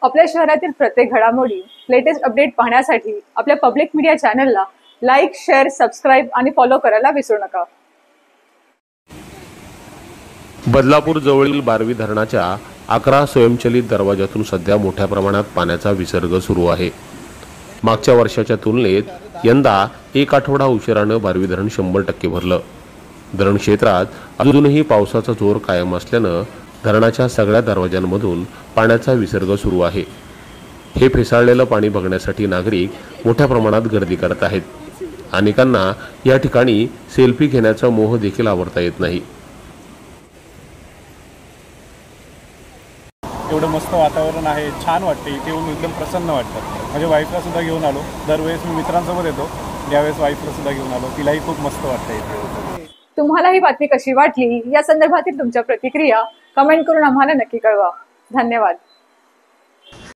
आपल्या शहरातील प्रत्येक घडामोडी, लेटेस्ट अपडेट पाहण्यासाठी आपल्या पब्लिक मीडिया चॅनलला लाईक, शेअर, सबस्क्राईब आणि फॉलो करायला विसरू नका। बदलापूर जवळील बारवी धरणाच्या 11 स्वयंचलित दरवाजातून सध्या मोठ्या प्रमाणात पाण्याचा विसर्ग सुरू आहे। मागच्या वर्षाच्या तुलनेत यंदा एक आठवडा उशिराने बारवी धरण 100% भरलं। धरण क्षेत्रात अजूनही पावसाचा जोर कायम असल्याने धरणाच्या सगळ्या दरवाजांमधून पाण्याचा विसर्ग सुरू आहे। हे फेसाळलेलं पाणी बघण्यासाठी नागरिक मोठ्या प्रमाणात गर्दी करत आहेत। अनेकांना या ठिकाणी सेल्फी घेण्याचा मोह देखील आवरता येत नाही। एवढं मस्त वातावरण आहे, छान वाटते, इथे येऊन एकदम प्रसन्न वाटतं। माझ्या वाईफला सुद्धा घेऊन आलो, दरवेळेस मी मित्रांसोबत येतो, यावेळेस वाईफला सुद्धा घेऊन आलो, तिलाही खूप मस्त वाटतं इथे। तुम्हाला ही बातमी कशी वाटली या संदर्भातील तुमच्या प्रतिक्रिया कमेंट करून आम्हाला नक्की कळवा। धन्यवाद।